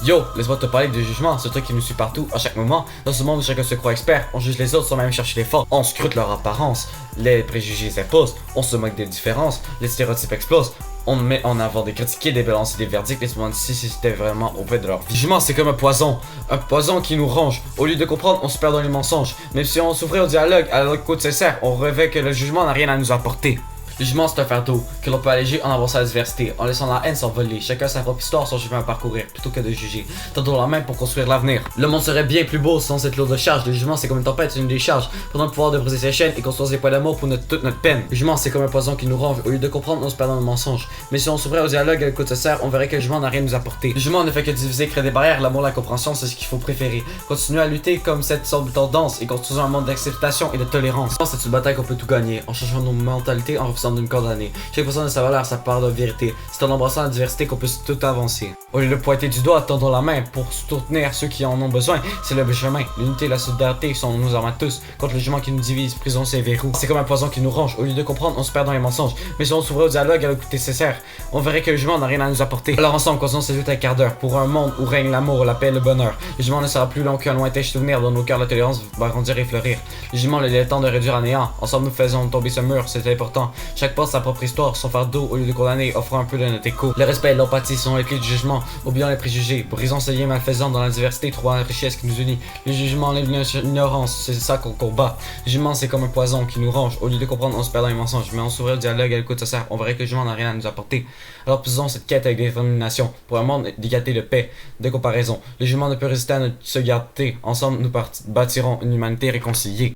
Yo, laisse-moi te parler de jugement, ce truc qui nous suit partout, à chaque moment. Dans ce monde où chacun se croit expert, on juge les autres sans même chercher les forts. On scrute leur apparence, les préjugés s'imposent, on se moque des différences, les stéréotypes explosent. On met en avant des critiqués, des balances et des verdicts, et se demande si c'était vraiment au fait de leur vie. Le jugement, c'est comme un poison qui nous ronge. Au lieu de comprendre, on se perd dans les mensonges. Même si on s'ouvrait au dialogue, à l'écoute sincère, on rêvait que le jugement n'a rien à nous apporter. Le jugement, c'est un fardeau que l'on peut alléger en avançant la diversité, en laissant la haine s'envoler. Chacun sa propre histoire, son chemin à parcourir, plutôt que de juger. Tendons la main pour construire l'avenir. Le monde serait bien plus beau sans cette lourde charge. Le jugement, c'est comme une tempête, c'est une décharge. Prenons le pouvoir de briser ses chaînes et construire des poids d'amour pour toute notre peine. Le jugement, c'est comme un poison qui nous ronge. Au lieu de comprendre, on se perd dans le mensonge. Mais si on s'ouvrait au dialogue à l'écoute sincère, on verrait que le jugement n'a rien à nous apporter. Le jugement ne fait que diviser, créer des barrières. L'amour, la compréhension, c'est ce qu'il faut préférer. Continuer à lutter comme cette sorte de tendance et construire un monde d'acceptation et de tolérance. C'est une bataille qu'on peut tout gagner en changeant nos mentalités, en refusant de nous condamner. Chaque personne a sa valeur, sa part de vérité. C'est en embrassant la diversité qu'on peut tout avancer. Au lieu de pointer du doigt, tendons la main pour soutenir ceux qui en ont besoin. C'est le chemin. L'unité et la solidarité sont nos armes à tous. Contre le jugement qui nous divise, prison ses verrous. C'est comme un poison qui nous ronge. Au lieu de comprendre, on se perd dans les mensonges. Mais si on s'ouvrait au dialogue à l'écoute sincère, on verrait que le jugement n'a rien à nous apporter. Alors ensemble, continuons ces luttes à quart d'heure pour un monde où règne l'amour, la paix et le bonheur. Le jugement ne sera plus long qu'un lointain souvenir. Dans nos cœurs, la tolérance va grandir et fleurir. Le jugement, il est temps de réduire à néant. Ensemble, nous faisons tomber ce mur, c'est important. Chaque porte sa propre histoire, son fardeau. Au lieu de condamner, offrons un peu de notre écho. Le respect et l'empathie sont les clés du jugement. Oublions les préjugés. Brisons ce lien malfaisant dans la diversité, trouvant la richesse qui nous unit. Le jugement enlève l'ignorance, c'est ça qu'on combat. Le jugement, c'est comme un poison qui nous ronge. Au lieu de comprendre, on se perd dans les mensonges. Mais on s'ouvrait au dialogue à l'écoute sincère, on verrait que le jugement n'a rien à nous apporter. Alors faisons cette quête avec détermination pour un monde d'égalité, de paix, de comparaison. Le jugement ne peut résister à notre solidarité. Ensemble, nous bâtirons une humanité réconciliée.